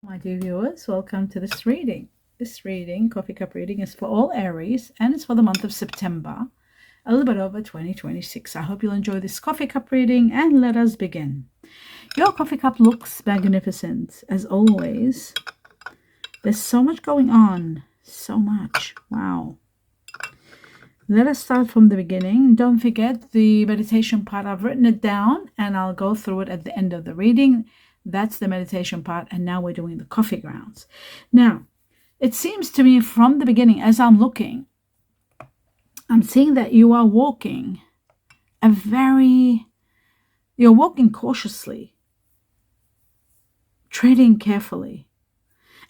My dear viewers, welcome to this reading. This reading, Coffee Cup reading, is for all Aries and it's for the month of September, a little bit over 2026. I hope you'll enjoy this Coffee Cup reading and let us begin. Your coffee cup looks magnificent as always. There's so much going on. So much. Wow. Let us start from the beginning. Don't forget the meditation part. I've written it down and I'll go through it at the end of the reading. That's the meditation part, and now we're doing the coffee grounds. Now, it seems to me from the beginning, as I'm looking, I'm seeing that you are walking you're walking cautiously, treading carefully.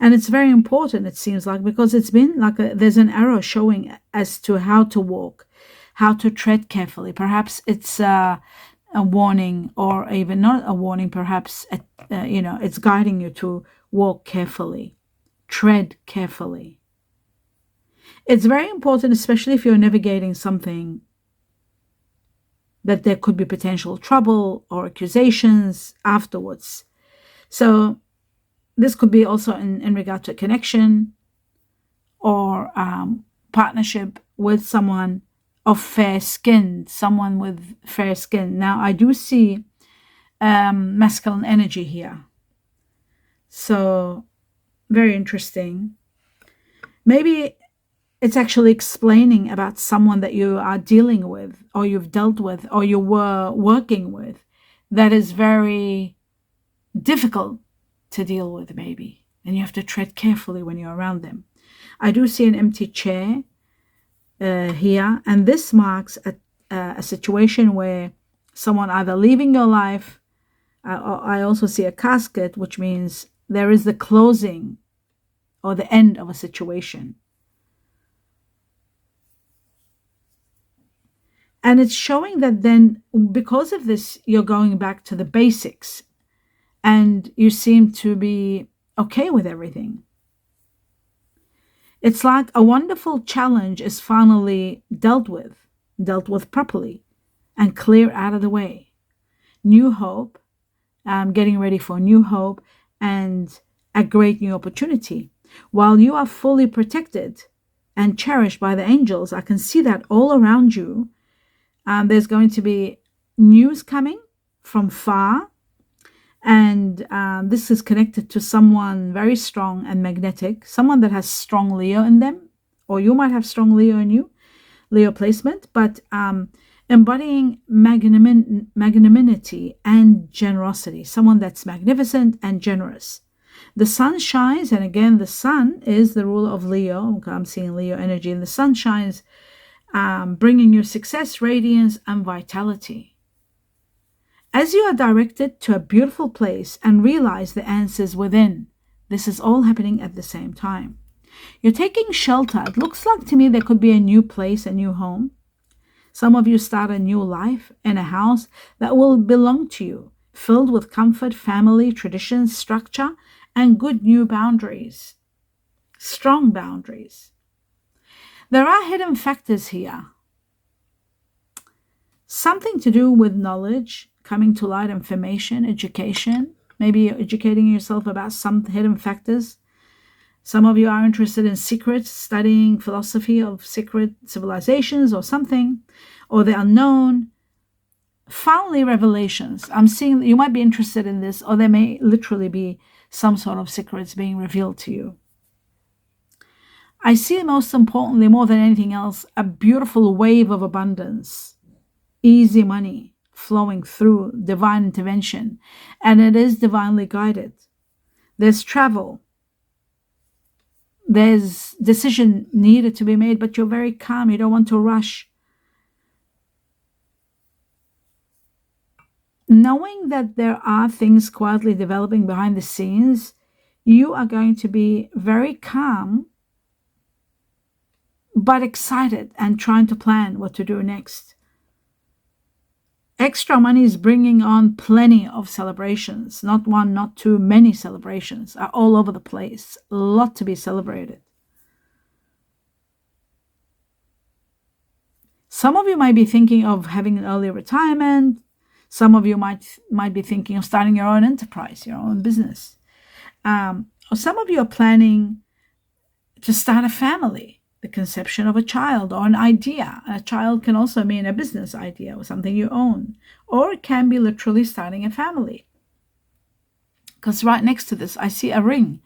And it's very important, it seems like, because it's been like there's an arrow showing as to how to walk, how to tread carefully. Perhaps it's a warning, or even not a warning, perhaps it's guiding you to walk carefully, tread carefully. It's very important, especially if you're navigating something that there could be potential trouble or accusations afterwards. So this could be also in regard to a connection or partnership with someone of fair skin, someone with fair skin. Now, I do see masculine energy here. So, very interesting. Maybe it's actually explaining about someone that you are dealing with, or you've dealt with, or you were working with, that is very difficult to deal with, maybe. And you have to tread carefully when you're around them. I do see an empty chair here, and this marks a situation where someone either leaving your life. I also see a casket, which means there is the closing or the end of a situation. And it's showing that then, because of this, you're going back to the basics and you seem to be okay with everything. It's like a wonderful challenge is finally dealt with properly and clear out of the way. New hope, getting ready for new hope and a great new opportunity. While you are fully protected and cherished by the angels, I can see that all around you. There's going to be news coming from far. And this is connected to someone very strong and magnetic, someone that has strong Leo in them, or you might have strong Leo in you, Leo placement, but embodying magnanimity and generosity, someone that's magnificent and generous. The sun shines, and again, the sun is the ruler of Leo. Okay, I'm seeing Leo energy, and the sun shines, bringing you success, radiance, and vitality. As you are directed to a beautiful place and realize the answers within, this is all happening at the same time. You're taking shelter. It looks like to me there could be a new place, a new home. Some of you start a new life in a house that will belong to you, filled with comfort, family, traditions, structure, and good new boundaries, strong boundaries. There are hidden factors here. Something to do with knowledge, coming to light, information, education. Maybe you're educating yourself about some hidden factors. Some of you are interested in secrets, studying philosophy of secret civilizations or something, or the unknown. Finally, revelations. I'm seeing that you might be interested in this, or there may literally be some sort of secrets being revealed to you. I see, most importantly, more than anything else, a beautiful wave of abundance, easy money flowing through, divine intervention, and it is divinely guided. There's travel. There's decision needed to be made, but you're very calm. You don't want to rush. Knowing that there are things quietly developing behind the scenes, you are going to be very calm, but excited and trying to plan what to do next. Extra money is bringing on plenty of celebrations. Not one, not two, many celebrations are all over the place. A lot to be celebrated. Some of you might be thinking of having an early retirement. Some of you might be thinking of starting your own enterprise, your own business. Or some of you are planning to start a family, the conception of a child or an idea. A child can also mean a business idea or something you own, or it can be literally starting a family. Because right next to this, I see a ring.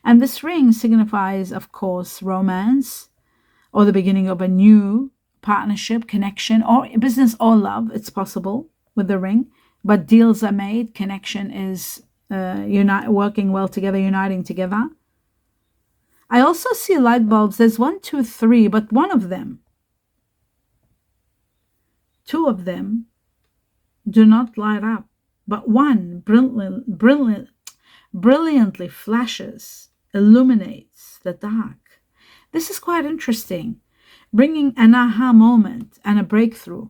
And this ring signifies, of course, romance or the beginning of a new partnership, connection, or business or love. It's possible with the ring, but deals are made. Connection is working well together, uniting together. I also see light bulbs. There's 1, 2, 3, but two of them do not light up, but one brilliantly flashes, illuminates the dark. This is quite interesting, bringing an aha moment and a breakthrough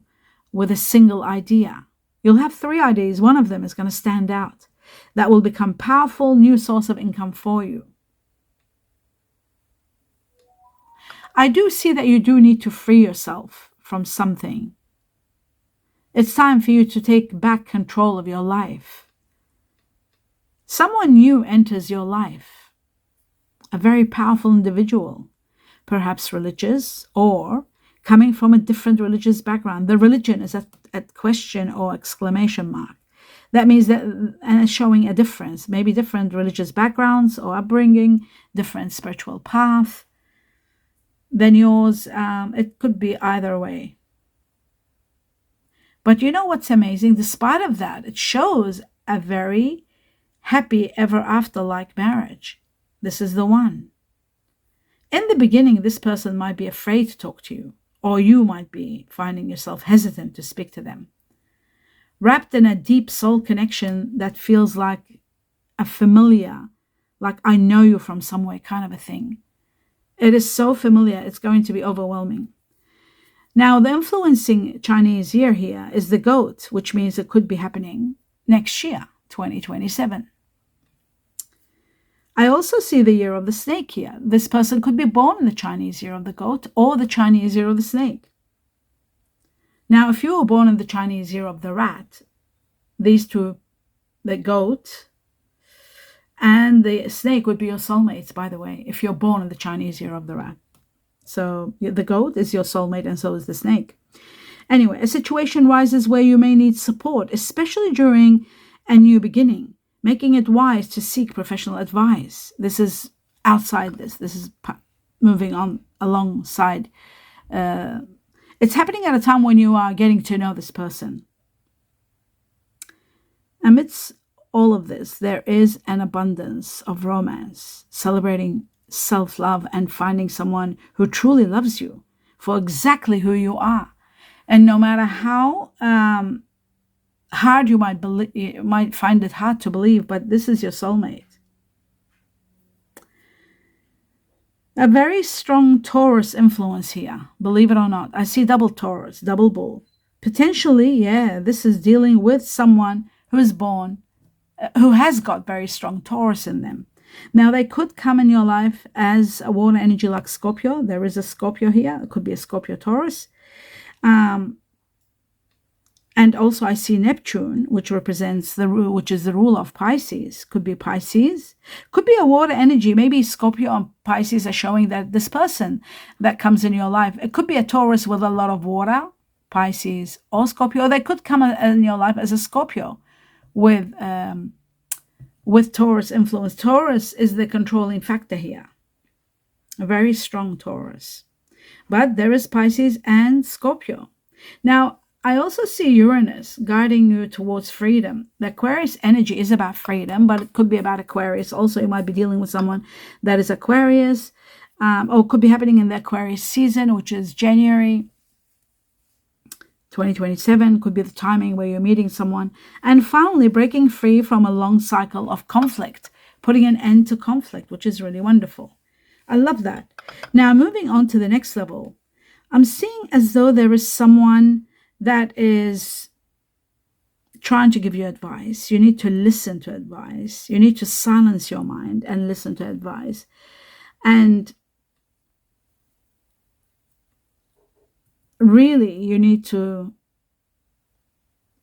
with a single idea. You'll have 3 ideas. One of them is going to stand out. That will become powerful new source of income for you. I do see that you do need to free yourself from something. It's time for you to take back control of your life. Someone new enters your life, a very powerful individual, perhaps religious or coming from a different religious background. The religion is at question or exclamation mark. That means that, and it's showing a difference, maybe different religious backgrounds or upbringing, different spiritual path than yours. It could be either way. But you know what's amazing? Despite of that, it shows a very happy ever after like marriage. This is the one. In the beginning, this person might be afraid to talk to you, or you might be finding yourself hesitant to speak to them. Wrapped in a deep soul connection that feels like a familiar, like I know you from somewhere kind of a thing. It is so familiar, it's going to be overwhelming. Now, the influencing Chinese year here is the goat, which means it could be happening next year, 2027. I also see the year of the snake here. This person could be born in the Chinese year of the goat or the Chinese year of the snake. Now, if you were born in the Chinese year of the rat, these two, the goat and the snake, would be your soulmates, by the way, if you're born in the Chinese year of the rat. So the goat is your soulmate and so is the snake. Anyway, a situation rises where you may need support, especially during a new beginning, making it wise to seek professional advice. This is outside this. This is moving on alongside. It's happening at a time when you are getting to know this person. Amidst all of this, there is an abundance of romance, celebrating self-love and finding someone who truly loves you for exactly who you are. And no matter how hard you might find it hard to believe, but this is your soulmate. A very strong Taurus influence here, believe it or not. I see double Taurus, double bull. Potentially, yeah, this is dealing with someone who is born, who has got very strong Taurus in them. Now, they could come in your life as a water energy like Scorpio. There is a Scorpio here. It could be a Scorpio Taurus. And also I see Neptune, which represents which is the rule of Pisces. Could be Pisces. Could be a water energy. Maybe Scorpio and Pisces are showing that this person that comes in your life, it could be a Taurus with a lot of water, Pisces or Scorpio. They could come in your life as a Scorpio with Taurus influence. Taurus is the controlling factor here. A very strong Taurus. But there is Pisces and Scorpio. Now, I also see Uranus guiding you towards freedom. The Aquarius energy is about freedom, but it could be about Aquarius. Also, you might be dealing with someone that is Aquarius, or could be happening in the Aquarius season, which is January 2027. Could be the timing where you're meeting someone. And finally, breaking free from a long cycle of conflict, putting an end to conflict, which is really wonderful. I love that. Now, moving on to the next level, I'm seeing as though there is someone that is trying to give you advice. You need to listen to advice. You need to silence your mind and listen to advice. And really, you need to,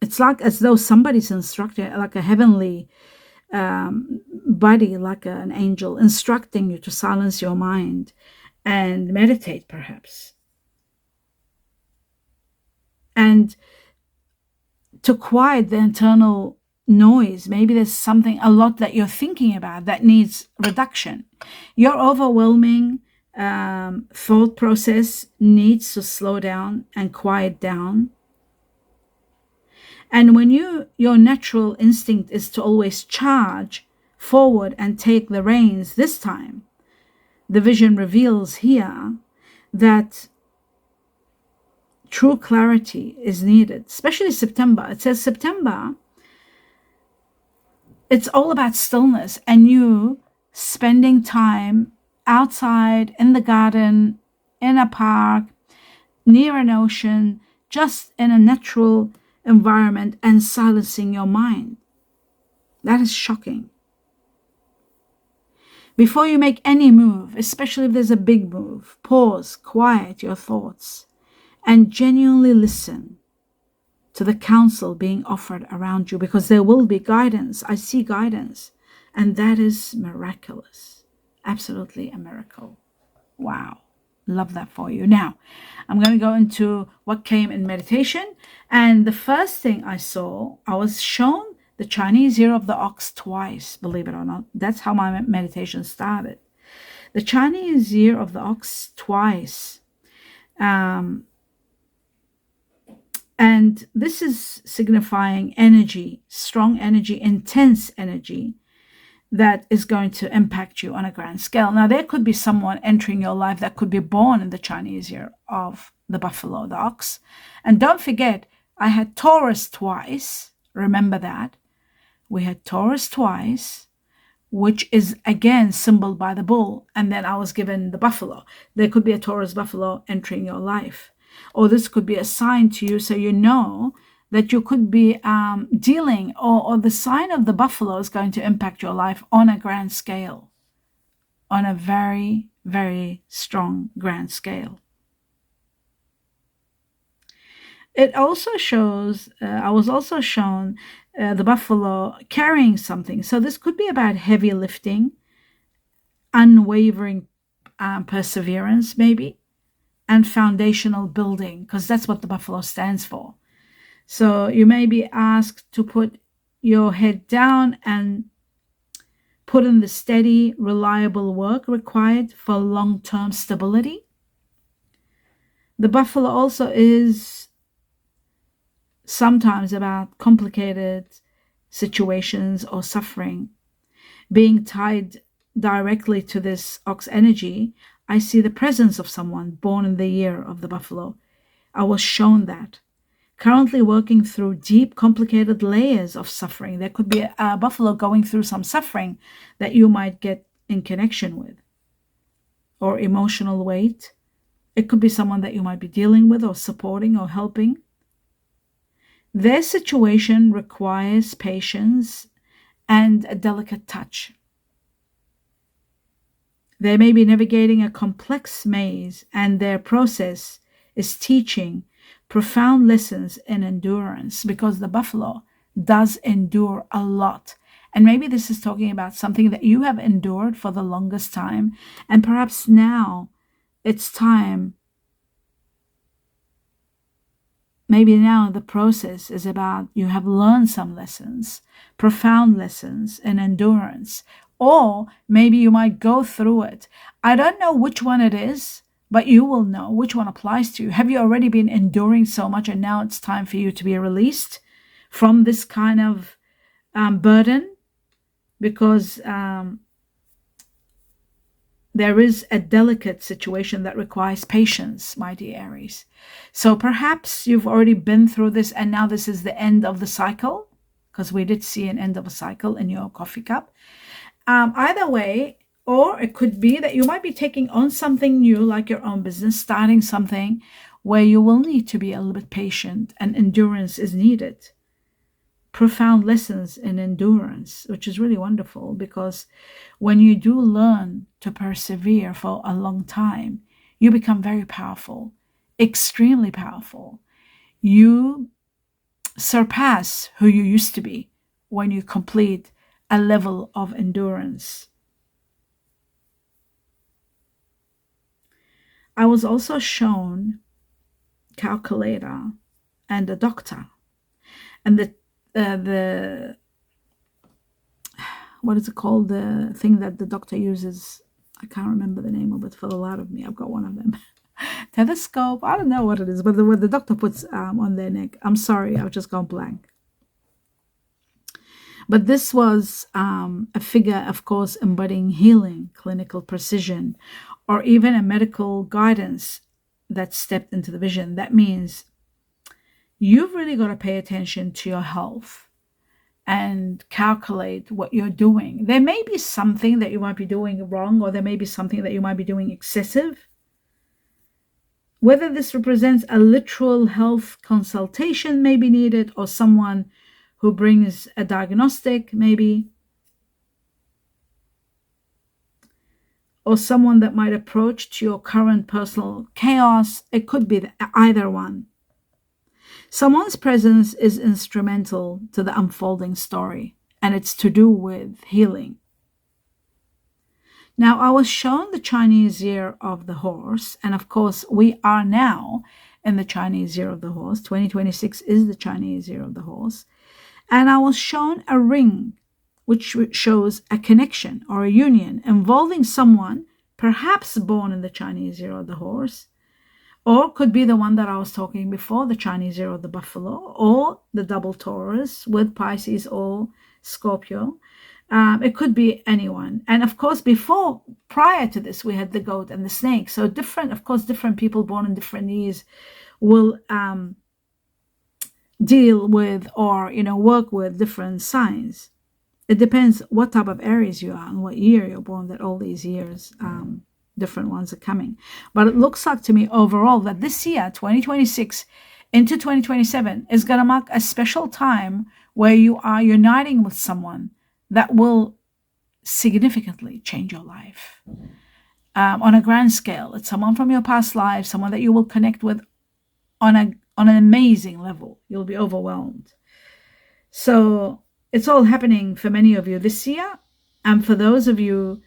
it's like as though somebody's instructing, like a heavenly buddy, like an angel, instructing you to silence your mind and meditate, perhaps. And to quiet the internal noise. Maybe there's something, a lot that you're thinking about that needs reduction. Your overwhelming thought process needs to slow down and quiet down. And when your natural instinct is to always charge forward and take the reins, this time the vision reveals here that true clarity is needed, especially September. It says September, it's all about stillness and you spending time outside, in the garden, in a park, near an ocean, just in a natural environment, and silencing your mind. That is shocking. Before you make any move, especially if there's a big move, pause, quiet your thoughts, and genuinely listen to the counsel being offered around you, because there will be guidance. I see guidance, and that is miraculous. Absolutely a miracle. Wow. Love that for you. Now, I'm going to go into what came in meditation. And the first thing I saw, I was shown the Chinese year of the ox twice, believe it or not. That's how my meditation started. The Chinese year of the ox twice. And this is signifying energy, strong energy, intense energy that is going to impact you on a grand scale. Now, there could be someone entering your life that could be born in the Chinese year of the buffalo, the ox. And don't forget, I had Taurus twice. Remember that. We had Taurus twice, which is again symbolized by the bull. And then I was given the buffalo. There could be a Taurus buffalo entering your life. Or this could be a sign to you, so you know that you could be dealing, or the sign of the buffalo is going to impact your life on a grand scale, on a very, very strong grand scale. It also shows, I was also shown the buffalo carrying something. So this could be about heavy lifting, unwavering perseverance maybe, and foundational building, because that's what the buffalo stands for. So you may be asked to put your head down and put in the steady, reliable work required for long-term stability. The buffalo also is sometimes about complicated situations or suffering. Being tied directly to this ox energy, I see the presence of someone born in the year of the buffalo. I was shown that. Currently working through deep, complicated layers of suffering. There could be a buffalo going through some suffering that you might get in connection with, or emotional weight. It could be someone that you might be dealing with or supporting or helping. Their situation requires patience and a delicate touch. They may be navigating a complex maze, and their process is teaching profound lessons in endurance, because the buffalo does endure a lot. And maybe this is talking about something that you have endured for the longest time, and perhaps now it's time. Maybe now the process is about you have learned some lessons, profound lessons in endurance, or maybe you might go through it. I don't know which one it is, but you will know which one applies to you. Have you already been enduring so much and now it's time for you to be released from this kind of burden? Because there is a delicate situation that requires patience, my dear Aries. So perhaps you've already been through this and now this is the end of the cycle, because we did see an end of a cycle in your coffee cup. Either way, or it could be that you might be taking on something new, like your own business, starting something where you will need to be a little bit patient and endurance is needed. Profound lessons in endurance, which is really wonderful, because when you do learn to persevere for a long time, you become very powerful, extremely powerful. You surpass who you used to be when you complete a level of endurance. I was also shown calculator and a doctor, and the what is it called, the thing that the doctor uses? I can't remember the name of it for the life of me. I've got one of them. Telescope, I don't know what it is, but what the doctor puts on their neck. I'm sorry, I've just gone blank. But this was a figure, of course, embodying healing, clinical precision, or even a medical guidance that stepped into the vision. That means you've really got to pay attention to your health and calculate what you're doing. There may be something that you might be doing wrong, or there may be something that you might be doing excessive. Whether this represents a literal health consultation may be needed, or someone who brings a diagnostic maybe, or someone that might approach to your current personal chaos. It could be either one. Someone's presence is instrumental to the unfolding story, and it's to do with healing. Now, I was shown the Chinese year of the horse, and of course, we are now in the Chinese year of the horse. 2026 is the Chinese year of the horse. And I was shown a ring, which shows a connection or a union involving someone perhaps born in the Chinese year of the horse, or could be the one that I was talking before, the Chinese year of the buffalo, or the double Taurus with Pisces or Scorpio. It could be anyone. And of course, prior to this, we had the goat and the snake. So different people born in different years will deal with or, work with different signs. It depends what type of Aries you are and what year you're born, that all these years, different ones are coming. But it looks like to me overall that this year, 2026 into 2027, is going to mark a special time where you are uniting with someone that will significantly change your life on a grand scale. It's someone from your past life, someone that you will connect with on an amazing level. You'll be overwhelmed. So it's all happening for many of you this year, and for those of you,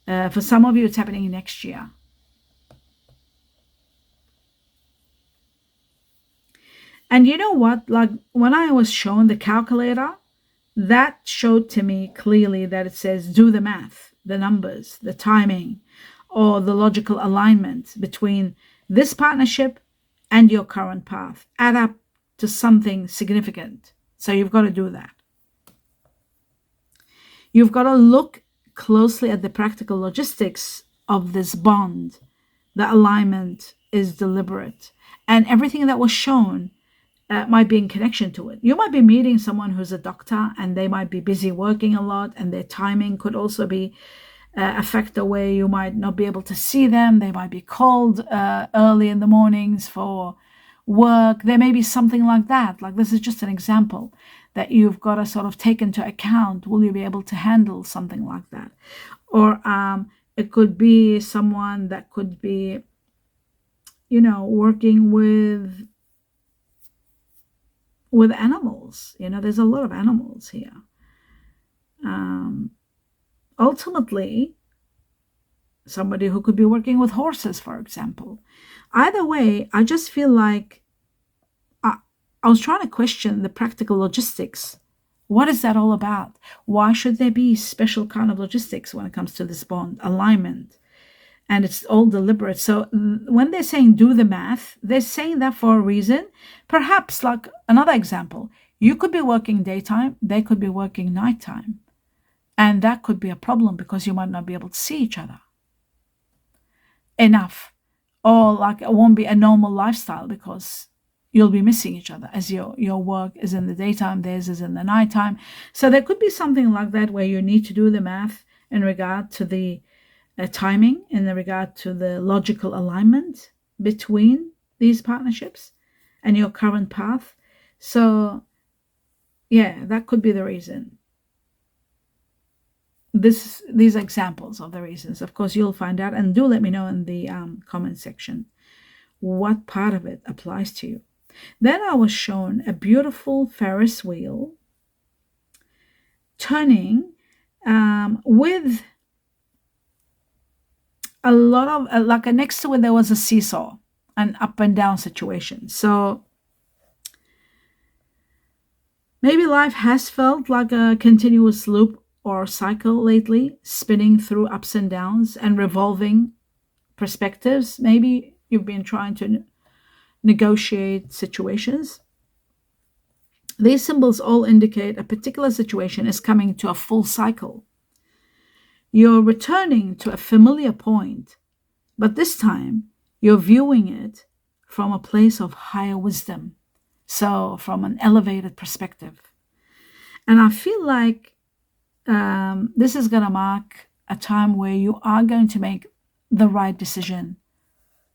for some of you, it's happening next year. And you know what? Like when I was shown the calculator, that showed to me clearly that it says do the math, the numbers, the timing, or the logical alignment between this partnership and your current path. Add up to something significant. So you've got to do that. You've got to look closely at the practical logistics of this bond. The alignment is deliberate, and everything that was shown might be in connection to it. You might be meeting someone who's a doctor, and they might be busy working a lot, and their timing could also be a factor where you might not be able to see them. They might be called early in the mornings for work. There may be something like that. Like this is just an example that you've got to sort of take into account. Will you be able to handle something like that? Or it could be someone that could be, working with animals. There's a lot of animals here. Ultimately, somebody who could be working with horses, for example. Either way, I just feel like I was trying to question the practical logistics. What is that all about? Why should there be special kind of logistics when it comes to this bond alignment? And it's all deliberate. So when they're saying do the math, they're saying that for a reason. Perhaps, like another example, you could be working daytime, they could be working nighttime. And that could be a problem because you might not be able to see each other enough. Or like it won't be a normal lifestyle because you'll be missing each other as your work is in the daytime, theirs is in the nighttime. So there could be something like that where you need to do the math in regard to the timing, in regard to the logical alignment between these partnerships and your current path. So yeah, that could be the reason. These examples of the reasons. Of course, you'll find out, and do let me know in the comment section what part of it applies to you. Then I was shown a beautiful Ferris wheel turning with a lot of like next to it there was a seesaw, an up and down situation. So maybe life has felt like a continuous loop or cycle lately, spinning through ups and downs and revolving perspectives. Maybe you've been trying to negotiate situations. These symbols all indicate a particular situation is coming to a full cycle. You're returning to a familiar point, but this time you're viewing it from a place of higher wisdom. So, from an elevated perspective. And I feel like this is going to mark a time where you are going to make the right decision,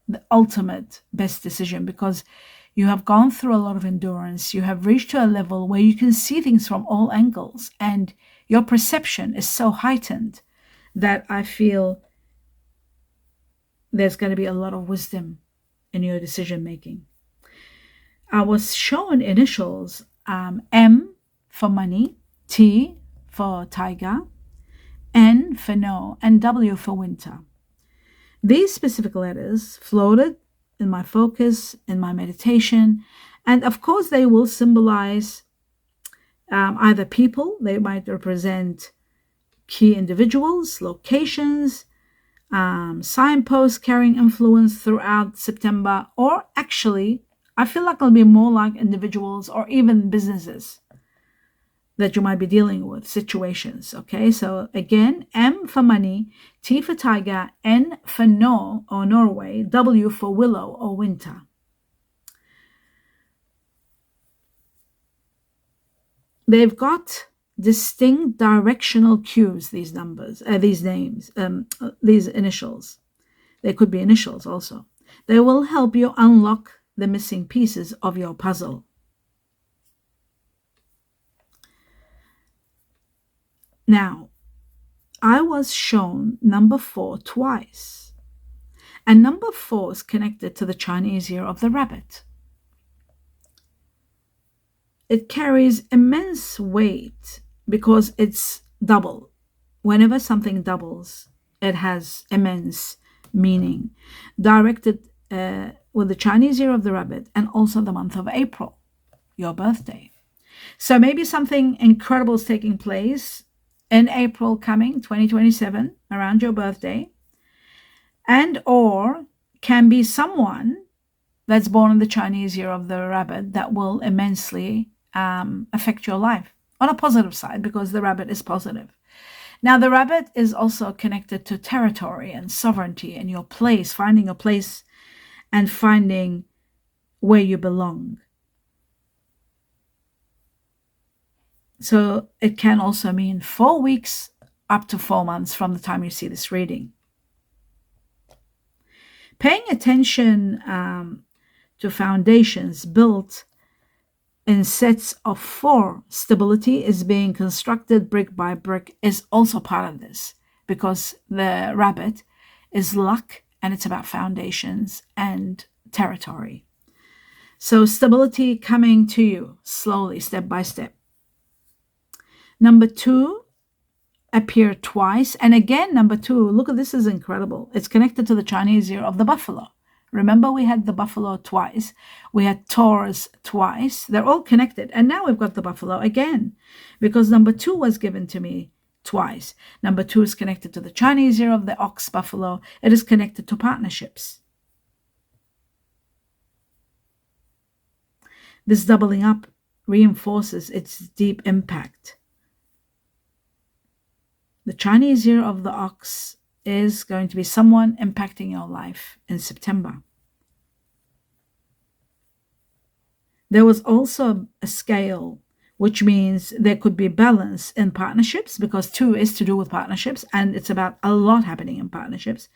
the ultimate best decision, because you have gone through a lot of endurance. You have reached to a level where you can see things from all angles, and your perception is so heightened that I feel there's going to be a lot of wisdom in your decision making. I was shown initials M for money, T for tiger, N for no, and W for winter. These specific letters floated in my focus, in my meditation, and of course they will symbolize either people, they might represent key individuals, locations, signposts carrying influence throughout September, or actually, I feel like it'll be more like individuals or even businesses that you might be dealing with, situations. Okay, so again, M for money, T for tiger, N for no or Norway, W for willow or winter. They've got distinct directional cues, these numbers, these names, these initials. They could be initials also. They will help you unlock the missing pieces of your puzzle. Now, I was shown number 4 twice, and number 4 is connected to the Chinese year of the rabbit. It carries immense weight because it's double. Whenever something doubles, it has immense meaning, directed with the Chinese year of the rabbit and also the month of April, your birthday. So maybe something incredible is taking place in April coming, 2027, around your birthday, and or can be someone that's born in the Chinese year of the rabbit that will immensely affect your life on a positive side, because the rabbit is positive. Now, the rabbit is also connected to territory and sovereignty and your place, finding a place and finding where you belong. So it can also mean 4 weeks up to 4 months from the time you see this reading. Paying attention to foundations built in sets of 4, stability is being constructed brick by brick is also part of this, because the rabbit is luck and it's about foundations and territory. So stability coming to you slowly, step by step. Number 2 appeared twice. And again, number 2, look at this, is incredible. It's connected to the Chinese year of the buffalo. Remember, we had the buffalo twice. We had Taurus twice. They're all connected. And now we've got the buffalo again, because number 2 was given to me twice. Number 2 is connected to the Chinese year of the ox buffalo. It is connected to partnerships. This doubling up reinforces its deep impact. The Chinese year of the ox is going to be someone impacting your life in September. There was also a scale, which means there could be balance in partnerships, because 2 is to do with partnerships, and it's about a lot happening in partnerships.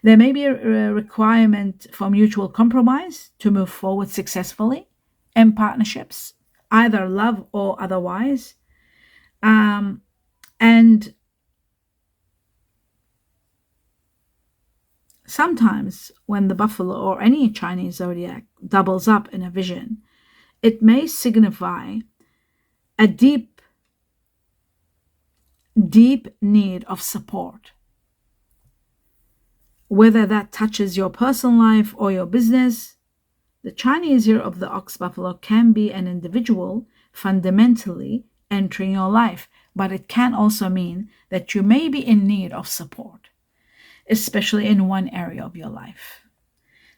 There may be a requirement for mutual compromise to move forward successfully in partnerships, either love or otherwise. And sometimes when the buffalo or any Chinese zodiac doubles up in a vision, it may signify a deep deep need of support. Whether that touches your personal life or your business, the Chinese year of the ox buffalo can be an individual fundamentally entering your life, but it can also mean that you may be in need of support, especially in one area of your life.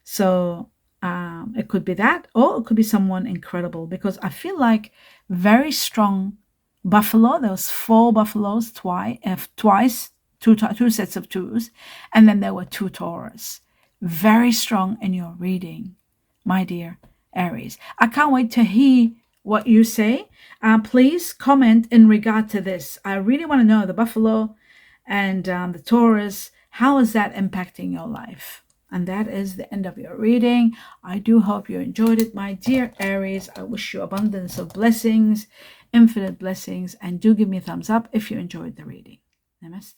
So it could be that, or it could be someone incredible, because I feel like very strong buffalo. There was 4 buffaloes twice, two sets of 2s, and then there were 2 Taurus. Very strong in your reading, my dear Aries. I can't wait to hear what you say. Please comment in regard to this. I really want to know the buffalo and the Taurus. How is that impacting your life? And that is the end of your reading. I do hope you enjoyed it, my dear Aries. I wish you abundance of blessings, infinite blessings, and do give me a thumbs up if you enjoyed the reading. Namaste.